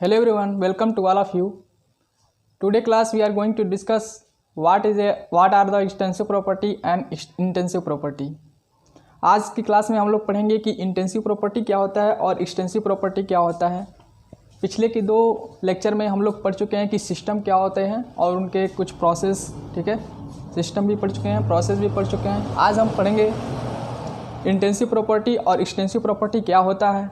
Hello everyone, welcome to all of you. Today class we are going to discuss what are the extensive property and intensive property. आज की class में हम लोग पढ़ेंगे कि intensive property क्या होता है और एक्सटेंसिव प्रॉपर्टी क्या होता है। पिछले के दो लेक्चर में हम लोग पढ़ चुके हैं कि सिस्टम क्या होते हैं और उनके कुछ प्रोसेस, ठीक है, सिस्टम भी पढ़ चुके हैं, प्रोसेस भी पढ़ चुके हैं। आज हम पढ़ेंगे इंटेंसिव प्रॉपर्टी और एक्सटेंसिव प्रॉपर्टी क्या होता है।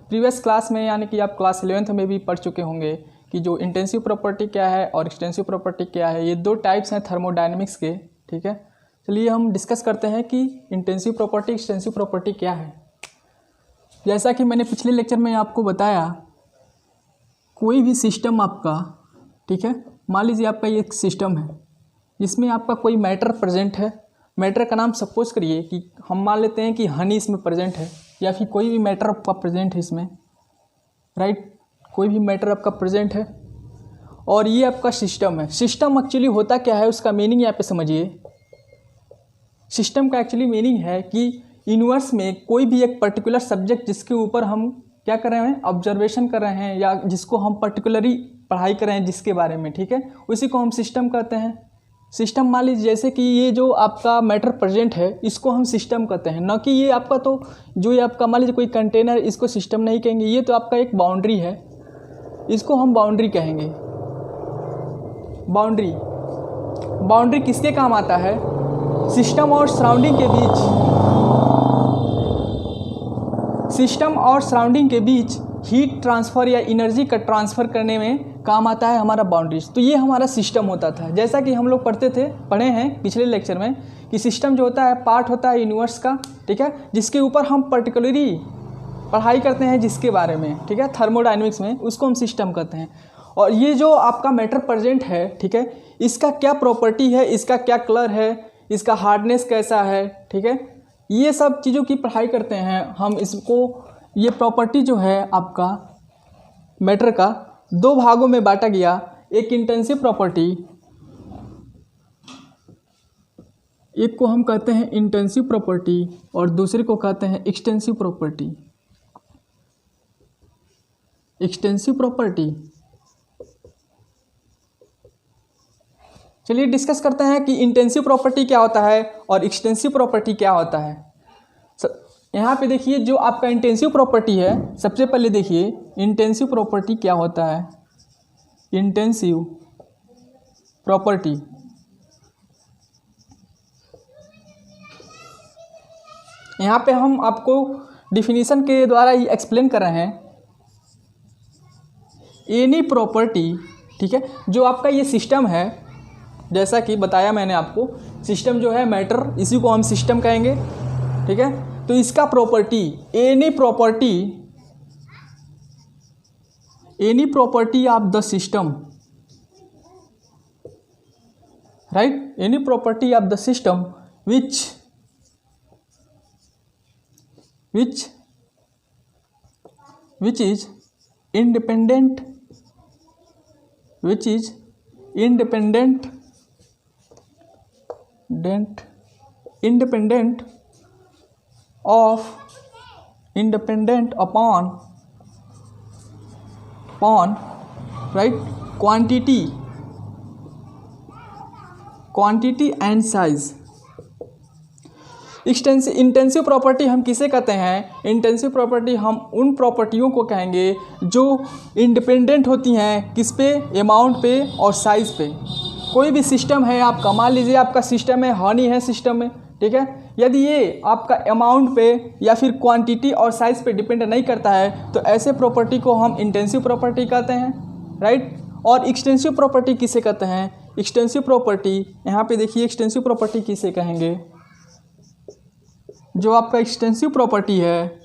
प्रीवियस क्लास में यानी कि आप क्लास 11th में भी पढ़ चुके होंगे कि जो इंटेंसिव प्रॉपर्टी क्या है और एक्सटेंसिव प्रॉपर्टी क्या है। ये दो टाइप्स हैं थर्मोडायनेमिक्स के, ठीक है। चलिए हम डिस्कस करते हैं कि इंटेंसिव प्रॉपर्टी एक्सटेंसिव प्रॉपर्टी क्या है। जैसा कि मैंने पिछले लेक्चर में आपको बताया, कोई भी सिस्टम आपका, ठीक है, मान लीजिए आपका ये एक सिस्टम है जिसमें आपका कोई मैटर प्रेजेंट है। मैटर का नाम सपोज करिए कि हम मान लेते हैं कि हनी इसमें प्रेजेंट है या फिर कोई भी मैटर आपका प्रेजेंट है इसमें, राइट, कोई भी मैटर आपका प्रेजेंट है और ये आपका सिस्टम है। सिस्टम एक्चुअली होता क्या है, उसका मीनिंग यहाँ पे समझिए। सिस्टम का एक्चुअली मीनिंग है कि यूनिवर्स में कोई भी एक पर्टिकुलर सब्जेक्ट जिसके ऊपर हम क्या कर रहे हैं, ऑब्जर्वेशन कर रहे हैं या जिसको हम पर्टिकुलरली पढ़ाई कर रहे हैं जिसके बारे में, ठीक है, उसी को हम सिस्टम कहते हैं। सिस्टम मान लीजिए जैसे कि ये जो आपका मैटर प्रेजेंट है इसको हम सिस्टम कहते हैं, न कि ये आपका तो जो ये आपका मान लीजिए कोई कंटेनर, इसको सिस्टम नहीं कहेंगे, ये तो आपका एक बाउंड्री है, इसको हम बाउंड्री कहेंगे। बाउंड्री किसके काम आता है? सिस्टम और सराउंडिंग के बीच, सिस्टम और सराउंडिंग के बीच हीट ट्रांसफ़र या एनर्जी का ट्रांसफ़र करने में काम आता है हमारा बाउंड्रीज। तो ये हमारा सिस्टम होता था। जैसा कि हम लोग पढ़े हैं पिछले लेक्चर में कि सिस्टम जो होता है पार्ट होता है यूनिवर्स का, ठीक है, जिसके ऊपर हम पर्टिकुलरली पढ़ाई करते हैं जिसके बारे में, ठीक है, थर्मोडायनेमिक्स में, उसको हम सिस्टम कहते हैं। और ये जो आपका मैटर प्रेजेंट है, ठीक है, इसका क्या प्रॉपर्टी है, इसका क्या कलर है, इसका हार्डनेस कैसा है, ठीक है, ये सब चीज़ों की पढ़ाई करते हैं हम। इसको ये प्रॉपर्टी जो है आपका मैटर का दो भागों में बांटा गया। एक इंटेंसिव प्रॉपर्टी, एक को हम कहते हैं इंटेंसिव प्रॉपर्टी और दूसरे को कहते हैं एक्सटेंसिव प्रॉपर्टी। एक्सटेंसिव प्रॉपर्टी, चलिए डिस्कस करते हैं कि इंटेंसिव प्रॉपर्टी क्या होता है और एक्सटेंसिव प्रॉपर्टी क्या होता है। यहाँ पे देखिए जो आपका इंटेंसिव प्रॉपर्टी है, सबसे पहले देखिए इंटेंसिव प्रॉपर्टी क्या होता है। इंटेंसिव प्रॉपर्टी यहाँ पे हम आपको डिफिनीशन के द्वारा ही एक्सप्लेन कर रहे हैं। एनी प्रॉपर्टी, ठीक है, जो आपका ये सिस्टम है, जैसा कि बताया मैंने आपको, सिस्टम जो है मैटर, इसी को हम सिस्टम कहेंगे, ठीक है। तो इसका property, any property of the system, right, any property of the system which is independent upon right quantity and size। Intensive property हम किसे कहते हैं? इंटेंसिव प्रॉपर्टी हम उन प्रॉपर्टियों को कहेंगे जो इंडिपेंडेंट होती हैं, किस पे? अमाउंट पे और साइज़ पे। कोई भी सिस्टम है आपका, मान लीजिए आपका सिस्टम है, हनी है सिस्टम में, ठीक है, यदि ये आपका अमाउंट पे या फिर क्वांटिटी और साइज़ पे डिपेंड नहीं करता है तो ऐसे प्रॉपर्टी को हम इंटेंसिव प्रॉपर्टी कहते हैं, राइट। और एक्सटेंसिव प्रॉपर्टी किसे कहते हैं? एक्सटेंसिव प्रॉपर्टी, यहाँ पे देखिए एक्सटेंसिव प्रॉपर्टी किसे कहेंगे? जो आपका एक्सटेंसिव प्रॉपर्टी है,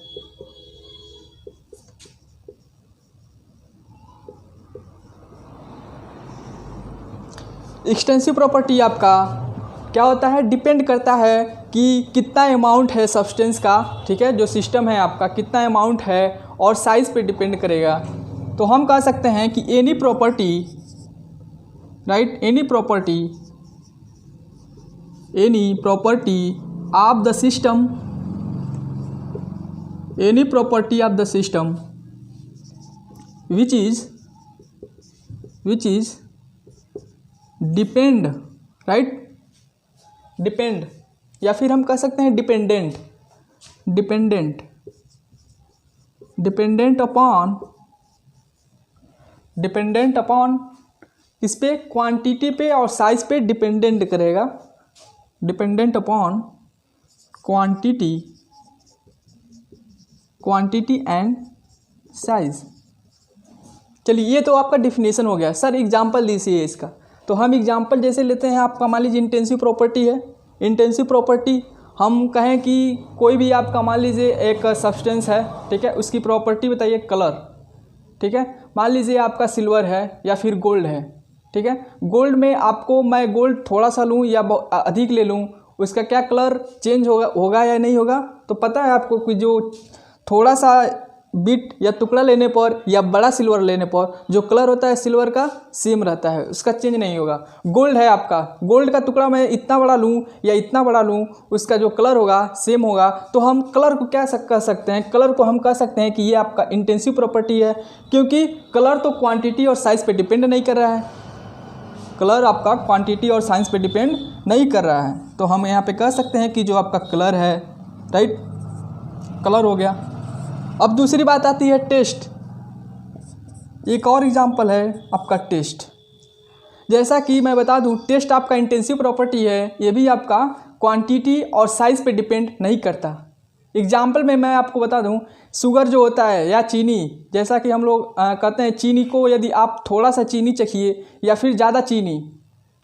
एक्सटेंसिव प्रॉपर्टी आपका क्या होता है? डिपेंड करता है कि कितना अमाउंट है सब्सटेंस का, ठीक है, जो सिस्टम है आपका कितना अमाउंट है और साइज़ पे डिपेंड करेगा। तो हम कह सकते हैं कि any property, right, any property of the system, any property of the system which is which is depend, right, depend, या फिर हम कह सकते हैं dependent, dependent, dependent upon, dependent upon इस पे क्वांटिटी पे और साइज पे डिपेंडेंट करेगा, dependent upon quantity, quantity and size. चलिए ये तो आपका डिफिनेशन हो गया। सर एग्जांपल दीजिए इसका, तो हम एग्जांपल जैसे लेते हैं, आपका मान लीजिए इंटेंसिव प्रॉपर्टी है। इंटेंसिव प्रॉपर्टी हम कहें कि कोई भी आपका मान लीजिए एक सब्सटेंस है, ठीक है, उसकी प्रॉपर्टी बताइए कलर, ठीक है। मान लीजिए आपका सिल्वर है या फिर गोल्ड है, ठीक है। गोल्ड में आपको मैं गोल्ड थोड़ा सा लूँ या अधिक ले लूँ, उसका क्या कलर चेंज होगा या नहीं होगा? तो पता है आपको कि जो थोड़ा सा बिट या टुकड़ा लेने पर या बड़ा सिल्वर लेने पर जो कलर होता है सिल्वर का सेम रहता है, उसका चेंज नहीं होगा। गोल्ड है आपका, गोल्ड का टुकड़ा मैं इतना बड़ा लूँ या इतना बड़ा लूँ, उसका जो कलर होगा सेम होगा। तो हम कलर को क्या कह सकते हैं? कलर को हम कह सकते हैं कि ये आपका इंटेंसिव प्रॉपर्टी है, क्योंकि कलर तो क्वांटिटी और साइज पे डिपेंड नहीं कर रहा है। कलर आपका क्वांटिटी और साइज पे डिपेंड नहीं कर रहा है, तो हम यहाँ पे कह सकते हैं कि जो आपका कलर है, राइट, कलर हो गया। अब दूसरी बात आती है टेस्ट। एक और एग्जांपल है आपका टेस्ट। जैसा कि मैं बता दूं, टेस्ट आपका इंटेंसिव प्रॉपर्टी है, ये भी आपका क्वांटिटी और साइज पे डिपेंड नहीं करता। एग्जांपल में मैं आपको बता दूं, शुगर जो होता है या चीनी, जैसा कि हम लोग कहते हैं चीनी को यदि आप थोड़ा सा चीनी चखिए या फिर ज़्यादा चीनी,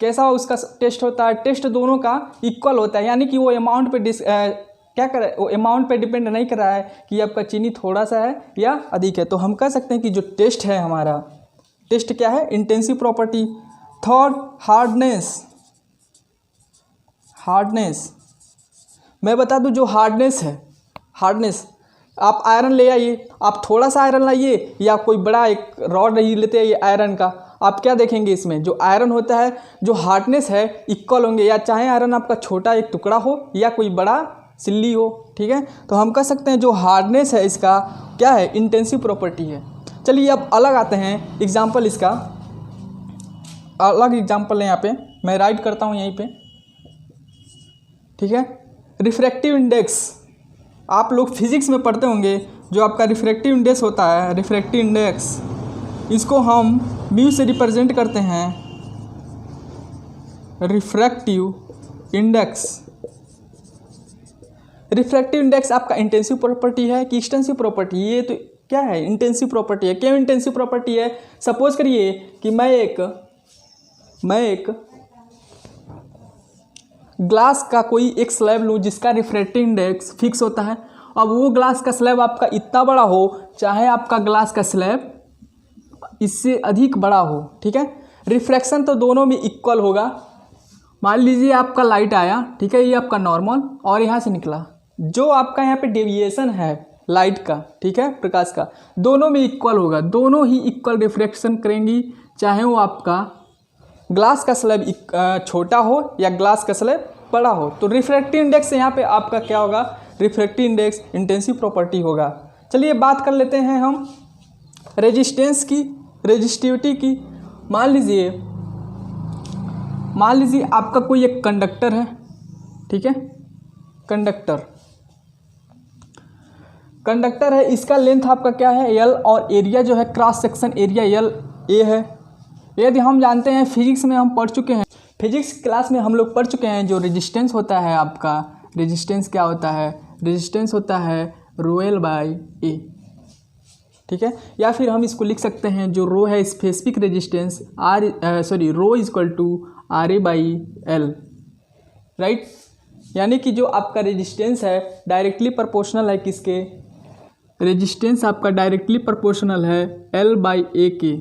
कैसा उसका टेस्ट होता है? टेस्ट दोनों का इक्वल होता है, यानी कि वो अमाउंट पे क्या कर रहा है, वो अमाउंट पे डिपेंड नहीं कर रहा है कि आपका चीनी थोड़ा सा है या अधिक है। तो हम कह सकते हैं कि जो टेस्ट है हमारा, टेस्ट क्या है? Intensive property. Third, hardness. Hardness मैं बता दूं, जो हार्डनेस है, हार्डनेस, आप आयरन ले आइए, आप थोड़ा सा आयरन लाइए या कोई बड़ा एक रॉड नहीं लेते आइए आयरन का, आप क्या देखेंगे इसमें जो आयरन होता है, जो हार्डनेस है इक्वल होंगे, या चाहे आयरन आपका छोटा एक टुकड़ा हो या कोई बड़ा सिल्ली हो, ठीक है। तो हम कह सकते हैं जो हार्डनेस है इसका क्या है? इंटेंसिव प्रॉपर्टी है। चलिए अब अलग आते हैं एग्जांपल, इसका अलग एग्जांपल है, यहाँ पे मैं राइट करता हूँ यहीं पे, ठीक है। रिफ्रैक्टिव इंडेक्स, आप लोग फिजिक्स में पढ़ते होंगे, जो आपका रिफ्रैक्टिव इंडेक्स होता है, रिफ्रैक्टिव इंडेक्स, इसको हम म्यू से रिप्रेजेंट करते हैं। रिफ्रैक्टिव इंडेक्स, रिफ्रैक्टिव इंडेक्स आपका इंटेंसिव प्रॉपर्टी है कि एक्सटेंसिव प्रॉपर्टी? ये तो क्या है? इंटेंसिव प्रॉपर्टी है। क्यों इंटेंसिव प्रॉपर्टी है? सपोज करिए कि मैं एक ग्लास का कोई एक स्लैब लूँ जिसका रिफ्रैक्टिव इंडेक्स फिक्स होता है। अब वो ग्लास का स्लैब आपका इतना बड़ा हो, चाहे आपका ग्लास का स्लैब इससे अधिक बड़ा हो, ठीक है, रिफ्रैक्शन तो दोनों में इक्वल होगा। मान लीजिए आपका लाइट आया, ठीक है, ये आपका नॉर्मल, और यहाँ से निकला, जो आपका यहाँ पे डेविएशन है लाइट का, ठीक है, प्रकाश का, दोनों में इक्वल होगा, दोनों ही इक्वल रिफ्रैक्शन करेंगी, चाहे वो आपका ग्लास का स्लैब छोटा हो या ग्लास का स्लैब बड़ा हो। तो रिफ्रैक्टिव इंडेक्स यहाँ पे आपका क्या होगा? रिफ्रैक्टिव इंडेक्स इंटेंसिव प्रॉपर्टी होगा। चलिए बात कर लेते हैं हम रेजिस्टेंस की, रेजिस्टिविटी की। मान लीजिए आपका कोई एक कंडक्टर है, ठीक है, कंडक्टर है, इसका लेंथ आपका क्या है? L, और एरिया जो है cross section area L A है। यदि हम जानते हैं, फिजिक्स में हम पढ़ चुके हैं, फिजिक्स क्लास में हम लोग पढ़ चुके हैं, जो रेजिस्टेंस होता है आपका, रेजिस्टेंस क्या होता है? रेजिस्टेंस होता है ρL बाई A, ठीक है, या फिर हम इसको लिख सकते हैं, जो रो है specific resistance rho equal to RA by L, right. यानी कि जो आपका रेजिस्टेंस है डायरेक्टली प्रोपोर्शनल है किसके? रेजिस्टेंस आपका डायरेक्टली प्रोपोर्शनल है L बाई A के।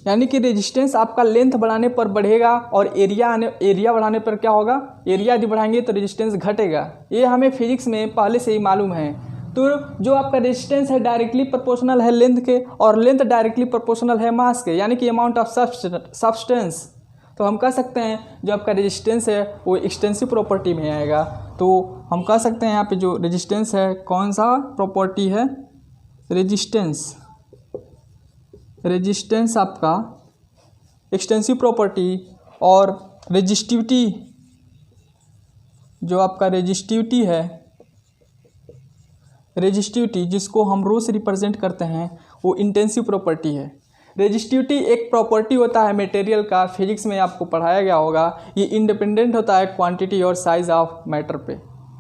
यानी कि रेजिस्टेंस आपका लेंथ बढ़ाने पर बढ़ेगा और एरिया बढ़ाने पर क्या होगा? एरिया यदि बढ़ाएंगे तो रेजिस्टेंस घटेगा। ये हमें फिजिक्स में पहले से ही मालूम है। तो जो आपका रेजिस्टेंस है डायरेक्टली प्रोपोर्शनल है लेंथ के, और लेंथ डायरेक्टली प्रोपोर्शनल है मास के, यानी कि अमाउंट ऑफ सब्सटेंस। तो हम कह सकते हैं जो आपका रेजिस्टेंस है वो एक्सटेंसिव प्रॉपर्टी में आएगा। तो हम कह सकते हैं यहाँ पे जो रेजिस्टेंस है कौन सा प्रॉपर्टी है? रेजिस्टेंस आपका एक्सटेंसिव प्रॉपर्टी और रेजिस्टिविटी, जो आपका रेजिस्टिविटी है, रेजिस्टिविटी जिसको हम रो से रिप्रेजेंट करते हैं, वो इंटेंसिव प्रॉपर्टी है। रेजिस्टिविटी एक प्रॉपर्टी होता है मटेरियल का, फिजिक्स में आपको पढ़ाया गया होगा। ये इंडिपेंडेंट होता है क्वांटिटी और साइज ऑफ मैटर पे,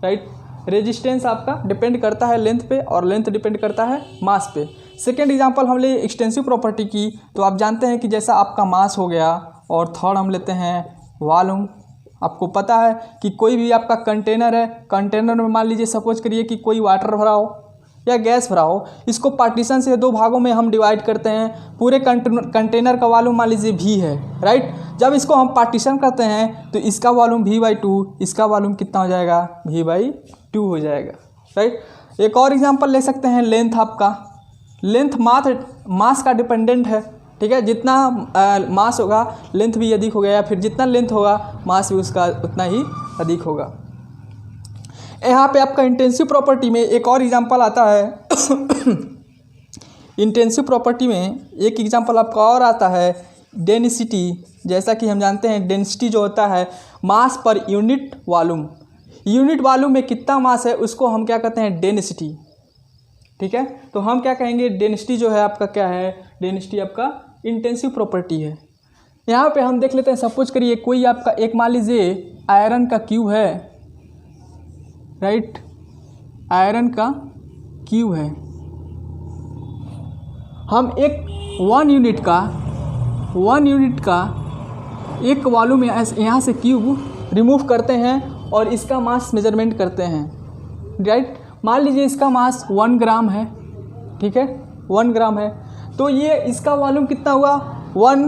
राइट। रेजिस्टेंस आपका डिपेंड करता है लेंथ पे और लेंथ डिपेंड करता है मास पे। सेकेंड एग्जांपल हम ले एक्सटेंसिव प्रॉपर्टी की, तो आप जानते हैं कि जैसा आपका मास हो गया, और थर्ड हम लेते हैं वॉल्यूम। आपको पता है कि कोई भी आपका कंटेनर है, कंटेनर में मान लीजिए सपोज करिए कि कोई वाटर भरा हो या गैस भरा हो, इसको पार्टीशन से दो भागों में हम डिवाइड करते हैं। पूरे कंटेनर का वॉल्यूम मान लीजिए V है, राइट। जब इसको हम पार्टीशन करते हैं तो इसका वॉल्यूम V/2, इसका वॉल्यूम कितना हो जाएगा, V/2 हो जाएगा, राइट। एक और एग्जांपल ले सकते हैं, लेंथ। आपका लेंथ मास का डिपेंडेंट है, ठीक है। जितना मास होगा लेंथ भी अधिक होगा, या फिर जितना लेंथ होगा मास भी उसका उतना ही अधिक होगा। यहाँ पे आपका इंटेंसिव प्रॉपर्टी में एक और एग्जांपल आता है इंटेंसिव प्रॉपर्टी में एक एग्जांपल आपका और आता है डेंसिटी। जैसा कि हम जानते हैं डेंसिटी जो होता है मास per unit volume, unit volume में कितना मास है उसको हम क्या कहते हैं, डेंसिटी, ठीक है। तो हम क्या कहेंगे, डेंसिटी जो है आपका क्या है, डेंसिटी आपका इंटेंसिव प्रॉपर्टी है। यहाँ पे हम देख लेते हैं, सपोज करिए कोई आपका एक मान लीजिए आयरन का क्यूब है, राइट। आयरन का क्यूब है, हम एक 1 यूनिट का एक वॉल्यूम यहाँ से क्यूब रिमूव करते हैं और इसका मास मेजरमेंट करते हैं, राइट। मान लीजिए इसका मास 1 ग्राम है, ठीक है, 1 ग्राम है। तो ये इसका वॉल्यूम कितना हुआ, 1,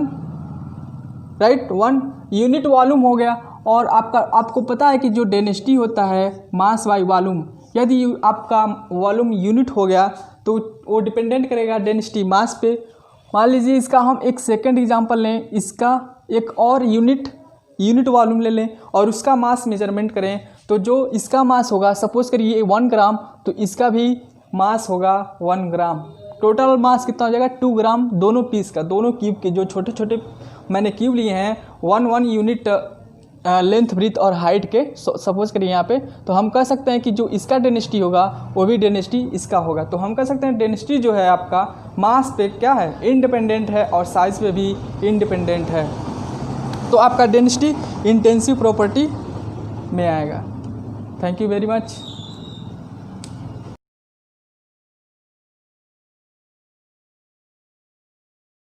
राइट, 1 यूनिट वॉल्यूम हो गया। और आपको पता है कि जो डेंसिटी होता है मास बाई वॉल्यूम, यदि आपका वॉल्यूम यूनिट हो गया तो वो डिपेंडेंट करेगा डेंसिटी मास पे। मान लीजिए इसका हम एक सेकंड एग्जांपल लें, इसका एक और यूनिट वॉल्यूम ले लें और उसका मास मेजरमेंट करें, तो जो इसका मास होगा सपोज करिए 1 ग्राम, तो इसका भी मास होगा 1 ग्राम। टोटल मास कितना हो जाएगा, 2 ग्राम दोनों पीस का, दोनों क्यूब के जो छोटे छोटे मैंने क्यूब लिए हैं 1 यूनिट लेंथ ब्रीथ और हाइट के, सपोज करिए यहाँ पे, तो हम कह सकते हैं कि जो इसका डेंसिटी होगा वो भी डेंसिटी इसका होगा। तो हम कह सकते हैं डेंसिटी जो है आपका मास पे क्या है, इंडिपेंडेंट है और साइज पे भी इंडिपेंडेंट है। तो आपका डेंसिटी इंटेंसिव प्रॉपर्टी में आएगा। Thank you very much.